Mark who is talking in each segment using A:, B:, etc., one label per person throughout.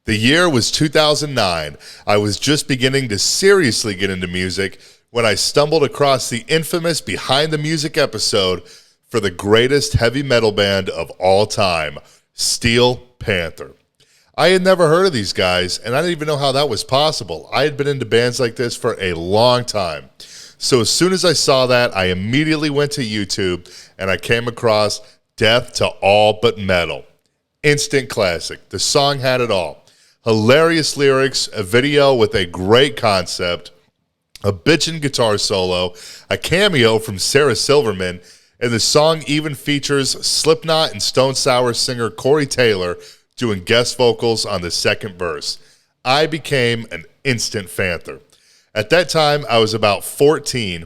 A: The year was 2009. I was just beginning to seriously get into music when I stumbled across the infamous Behind the Music episode for the greatest heavy metal band of all time, Steel Panther. I had never heard of these guys, and I didn't even know how that was possible. I had been into bands like this for a long time. So as soon as I saw that, I immediately went to YouTube, and I came across Death to All But Metal. Instant classic. The song had it all. Hilarious lyrics, a video with a great concept, a bitchin' guitar solo, a cameo from Sarah Silverman, and the song even features Slipknot and Stone Sour singer Corey Taylor doing guest vocals on the second verse. I became an instant Panther. At that time, I was about 14,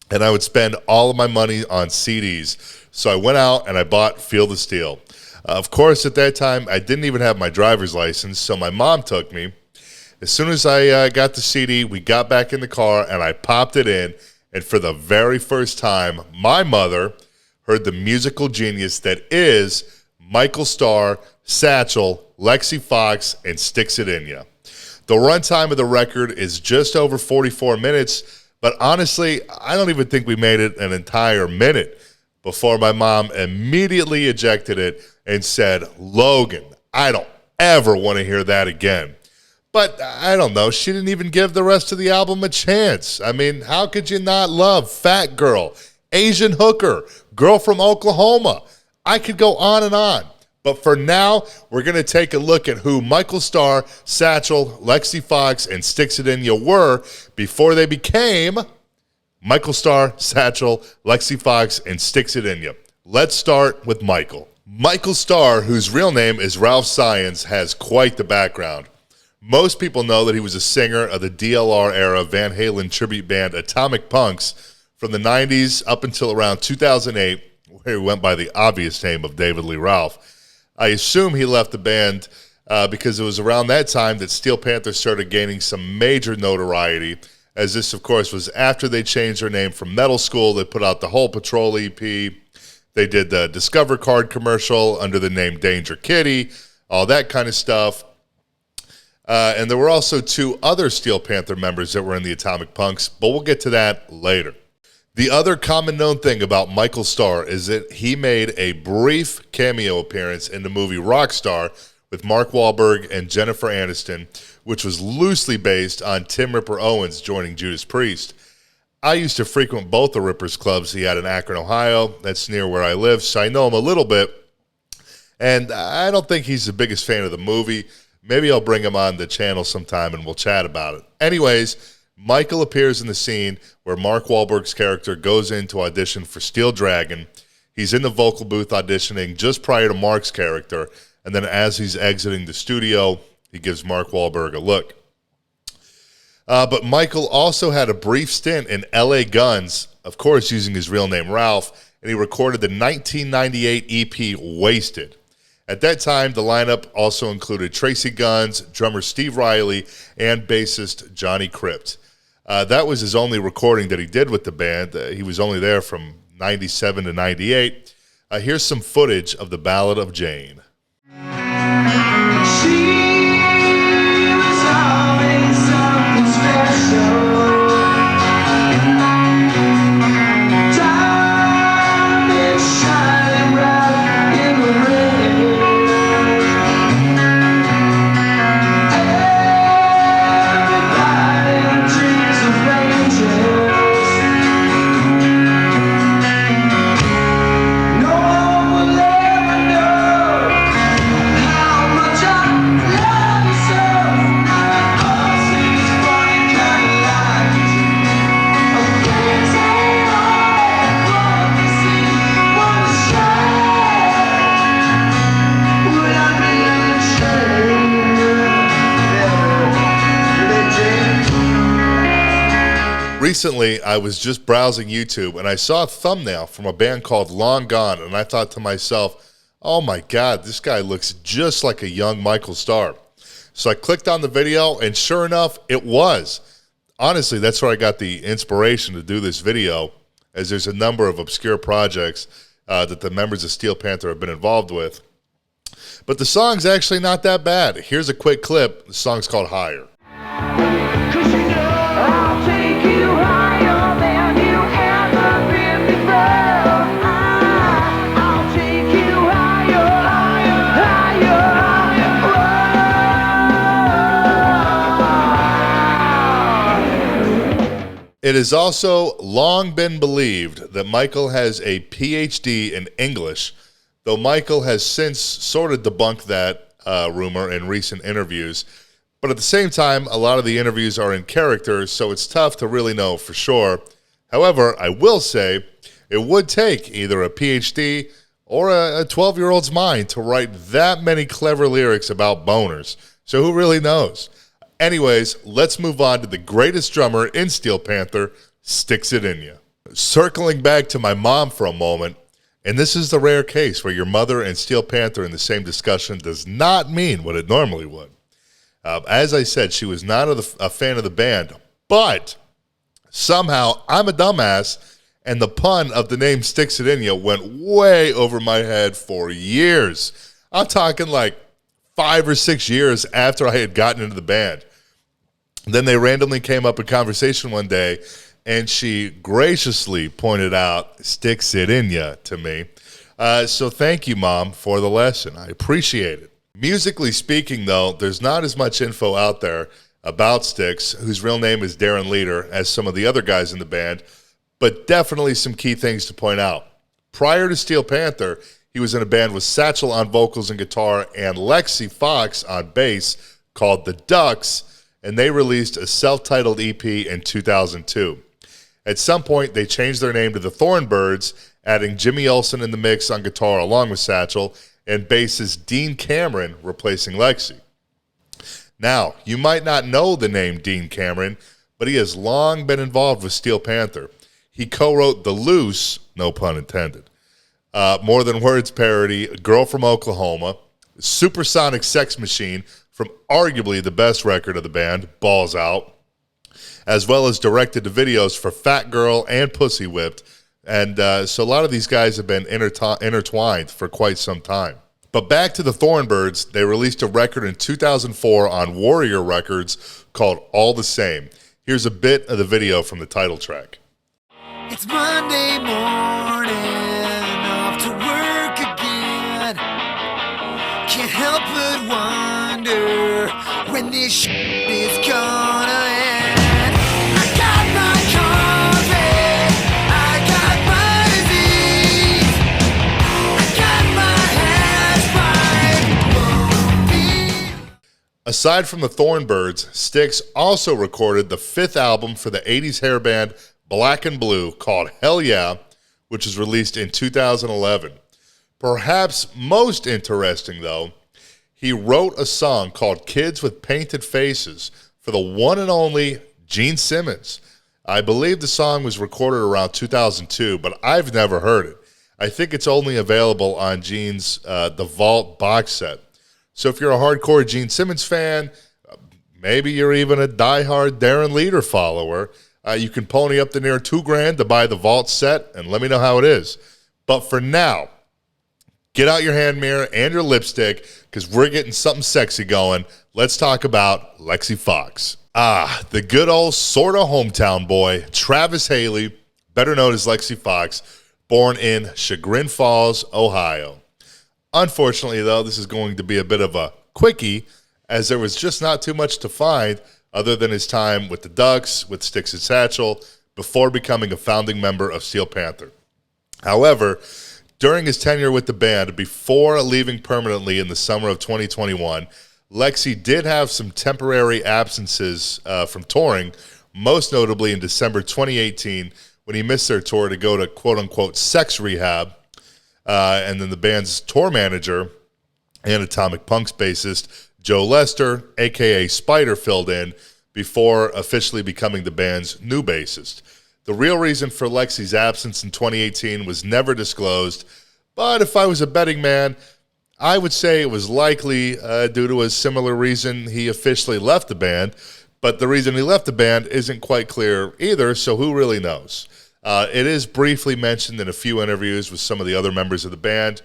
A: and I would spend all of my money on CDs. So I went out and I bought Feel the Steel. Of course, at that time, I didn't even have my driver's license, so my mom took me. As soon as I got the CD, we got back in the car, and I popped it in, and for the very first time, my mother heard the musical genius that is Michael Starr, Satchel, Lexi Fox, and Zadinia. The runtime of the record is just over 44 minutes, but honestly, I don't even think we made it an entire minute before my mom immediately ejected it and said, "Logan, I don't ever want to hear that again." But I don't know, she didn't even give the rest of the album a chance. I mean, how could you not love Fat Girl, Asian Hooker, Girl from Oklahoma? I could go on and on. But for now, we're going to take a look at who Michael Starr, Satchel, Lexi Fox, and Zadinia were before they became Michael Starr, Satchel, Lexi Fox, and Zadinia. Let's start with Michael. Michael Starr, whose real name is Ralph Science, has quite the background. Most people know that he was a singer of the DLR-era Van Halen tribute band Atomic Punks from the 90s up until around 2008, where he went by the obvious name of David Lee Ralph. I assume he left the band because it was around that time that Steel Panther started gaining some major notoriety, as this, of course, was after they changed their name from Metal School. They put out the whole Patrol EP. They did the Discover card commercial under the name Danger Kitty, all that kind of stuff. And there were also two other Steel Panther members that were in the Atomic Punks, but we'll get to that later. The other common known thing about Michael Starr is that he made a brief cameo appearance in the movie Rockstar with Mark Wahlberg and Jennifer Aniston, which was loosely based on Tim Ripper Owens joining Judas Priest. I used to frequent both the Rippers clubs he had in Akron, Ohio. That's near where I live, so I know him a little bit. And I don't think he's the biggest fan of the movie. Maybe I'll bring him on the channel sometime and we'll chat about it. Anyways, Michael appears in the scene where Mark Wahlberg's character goes in to audition for Steel Dragon. He's in the vocal booth auditioning just prior to Mark's character, and then as he's exiting the studio, he gives Mark Wahlberg a look. But Michael also had a brief stint in L.A. Guns, of course using his real name Ralph, and he recorded the 1998 EP Wasted. At that time, the lineup also included Tracy Guns, drummer Steve Riley, and bassist Johnny Crypt. That was his only recording that he did with the band. He was only there from 97 to 98. Here's some footage of the Ballad of Jane. Recently, I was just browsing YouTube, and I saw a thumbnail from a band called Long Gone, and I thought to myself, oh my God, this guy looks just like a young Michael Starr. So I clicked on the video, and sure enough, it was. Honestly, that's where I got the inspiration to do this video, as there's a number of obscure projects that the members of Steel Panther have been involved with. But the song's actually not that bad. Here's a quick clip. The song's called Higher.
B: I'll take you higher than you ever been before. I'll take you higher, higher, higher.
A: It has also long been believed that Michael has a PhD in English, though Michael has since sort of debunked that rumor in recent interviews. But at the same time, a lot of the interviews are in character, so it's tough to really know for sure. However, I will say it would take either a PhD or a 12-year-old's mind to write that many clever lyrics about boners. So who really knows? Anyways, let's move on to the greatest drummer in Steel Panther, Zadinia. Circling back to my mom for a moment, and this is the rare case where your mother and Steel Panther in the same discussion does not mean what it normally would. As I said, she was not a fan of the band, but somehow I'm a dumbass, and the pun of the name Zadinia went way over my head for years. I'm talking like 5 or 6 years after I had gotten into the band. Then they randomly came up in conversation one day, and she graciously pointed out Zadinia to me. So thank you, Mom, for the lesson. I appreciate it. Musically speaking, though, there's not as much info out there about Stix, whose real name is Darren Leader, as some of the other guys in the band, but definitely some key things to point out. Prior to Steel Panther, he was in a band with Satchel on vocals and guitar and Lexi Fox on bass called the Ducks, and they released a self-titled EP in 2002. At some point, they changed their name to the Thornbirds, adding Jimmy Olsen in the mix on guitar along with Satchel, and bassist Dean Cameron replacing Lexi. Now, you might not know the name Dean Cameron, but he has long been involved with Steel Panther. He co-wrote the loose, no pun intended, More Than Words parody, Girl from Oklahoma, Supersonic Sex Machine from arguably the best record of the band, Balls Out, as well as directed the videos for Fat Girl and Pussy Whipped. And so a lot of these guys have been intertwined for quite some time. But back to the Thornbirds, they released a record in 2004 on Warrior Records called All the Same. Here's a bit of the video from the title track.
B: It's Monday morning, off to work again. Can't help but wonder when this shit is gonna end. I got my coffee, I got my disease, I got my hash pipe.
A: Aside from the Thornbirds, Stix also recorded the 5th album for the 80s hair band Black and Blue called Hell Yeah, which was released in 2011. Perhaps most interesting, though, he wrote a song called Kids with Painted Faces for the one and only Gene Simmons. I believe the song was recorded around 2002, but I've never heard it. I think it's only available on Gene's The Vault box set. So if you're a hardcore Gene Simmons fan, maybe you're even a diehard Darren Leader follower, you can pony up the near $2,000 to buy the Vault set and let me know how it is. But for now, get out your hand mirror and your lipstick because we're getting something sexy going. Let's talk about Lexi Fox. The good old sort of hometown boy, Travis Haley, better known as Lexi Fox, born in Chagrin Falls, Ohio. Unfortunately, though, this is going to be a bit of a quickie as there was just not too much to find other than his time with the Ducks, with Stix and Satchel, before becoming a founding member of Steel Panther. However, during his tenure with the band, before leaving permanently in the summer of 2021, Lexi did have some temporary absences from touring, most notably in December 2018 when he missed their tour to go to quote-unquote sex rehab. And then the band's tour manager and Atomic Punk's bassist, Joe Lester, a.k.a. Spider, filled in before officially becoming the band's new bassist. The real reason for Lexi's absence in 2018 was never disclosed, but if I was a betting man, I would say it was likely due to a similar reason he officially left the band, but the reason he left the band isn't quite clear either, so who really knows? It is briefly mentioned in a few interviews with some of the other members of the band,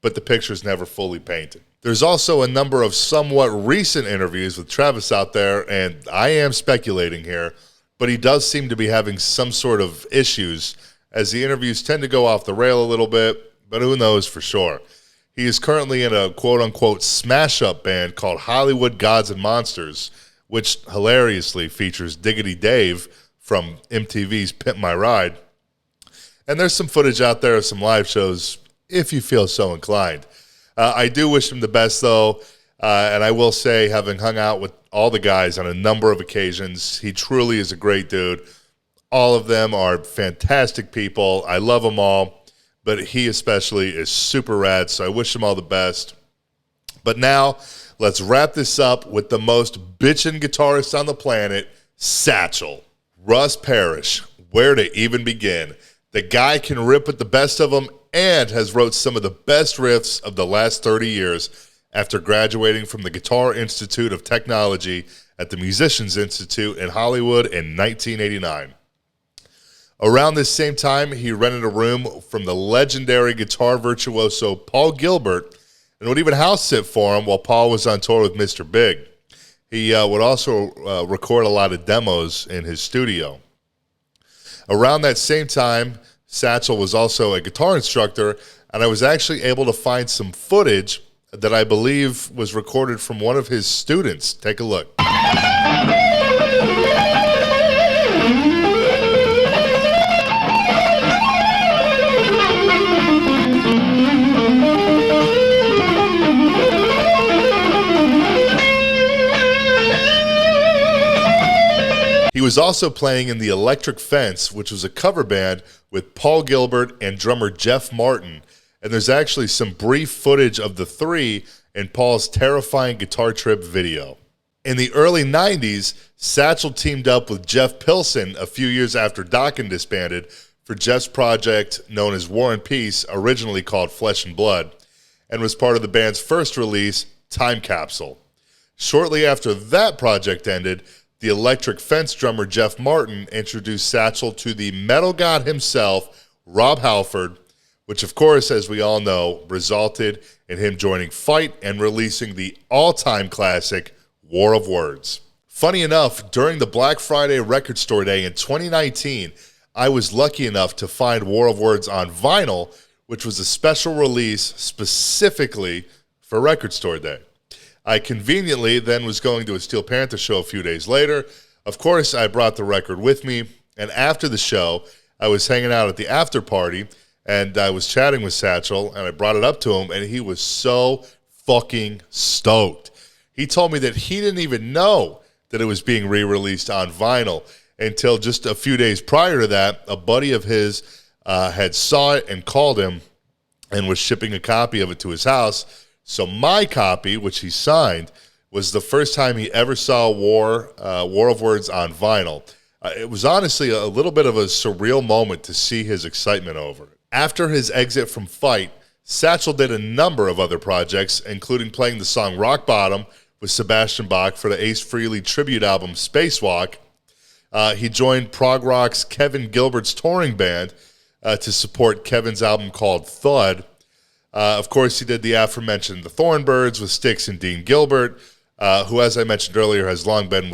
A: but the picture's never fully painted. There's also a number of somewhat recent interviews with Travis out there, and I am speculating here, but he does seem to be having some sort of issues, as the interviews tend to go off the rail a little bit, but who knows for sure. He is currently in a quote-unquote smash-up band called Hollywood Gods and Monsters, which hilariously features Diggity Dave from MTV's Pimp My Ride. And there's some footage out there of some live shows, if you feel so inclined. I do wish him the best, though, and I will say, having hung out with all the guys on a number of occasions, he truly is a great dude. All of them are fantastic people. I love them all, but he especially is super rad, so I wish him all the best. But now, let's wrap this up with the most bitchin' guitarist on the planet, Satchel. Russ Parrish, where to even begin? The guy can rip with the best of them and has wrote some of the best riffs of the last 30 years after graduating from the Guitar Institute of Technology at the Musicians Institute in Hollywood in 1989. Around this same time, he rented a room from the legendary guitar virtuoso Paul Gilbert and would even house sit for him while Paul was on tour with Mr. Big. He would also record a lot of demos in his studio. Around that same time, Satchel was also a guitar instructor, and I was actually able to find some footage that I believe was recorded from one of his students. Take a look. He was also playing in the Electric Fence, which was a cover band with Paul Gilbert and drummer Jeff Martin. And there's actually some brief footage of the three in Paul's terrifying guitar trip video. In the early 90s, Satchel teamed up with Jeff Pilson a few years after Dokken disbanded for Jeff's project known as War and Peace, originally called Flesh and Blood, and was part of the band's first release, Time Capsule. Shortly after that project ended, the Electric Fence drummer Jeff Martin introduced Satchel to the metal god himself, Rob Halford, which of course, as we all know, resulted in him joining Fight and releasing the all-time classic, War of Words. Funny enough, during the Black Friday Record Store Day in 2019, I was lucky enough to find War of Words on vinyl, which was a special release specifically for Record Store Day. I conveniently then was going to a Steel Panther show a few days later. Of course, I brought the record with me, and after the show, I was hanging out at the after party, and I was chatting with Satchel, and I brought it up to him, and he was so fucking stoked. He told me that he didn't even know that it was being re-released on vinyl until just a few days prior to that, a buddy of his had saw it and called him and was shipping a copy of it to his house. So my copy, which he signed, was the first time he ever saw War of Words on vinyl. It was honestly a little bit of a surreal moment to see his excitement over it. After his exit from Fight, Satchel did a number of other projects, including playing the song Rock Bottom with Sebastian Bach for the Ace Frehley tribute album Spacewalk. He joined prog rock's Kevin Gilbert's touring band to support Kevin's album called Thud. Of course, he did the aforementioned The Thornbirds with Stix and Dean Gilbert, who, as I mentioned earlier, has long been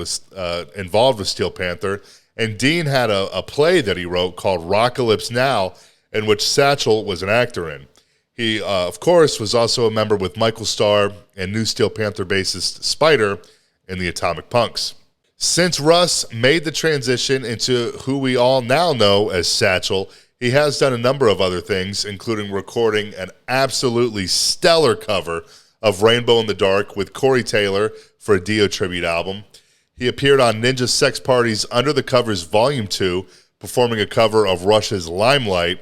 A: involved with Steel Panther. And Dean had a play that he wrote called Rockalypse Now, in which Satchel was an actor in. He, of course, was also a member with Michael Starr and new Steel Panther bassist Spider in the Atomic Punks. Since Russ made the transition into who we all now know as Satchel, he has done a number of other things, including recording an absolutely stellar cover of Rainbow in the Dark with Corey Taylor for a Dio tribute album. He appeared on Ninja Sex Party's Under the Covers Volume 2, performing a cover of Rush's Limelight,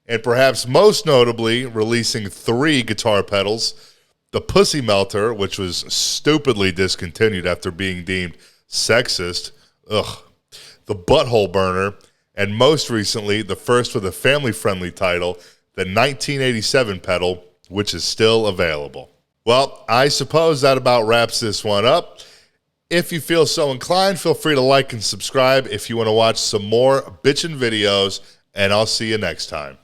A: and perhaps most notably releasing 3 guitar pedals, the Pussy Melter, which was stupidly discontinued after being deemed sexist, the Butthole Burner, and most recently, the first with a family-friendly title, the 1987 pedal, which is still available. Well, I suppose that about wraps this one up. If you feel so inclined, feel free to like and subscribe if you want to watch some more bitchin' videos, and I'll see you next time.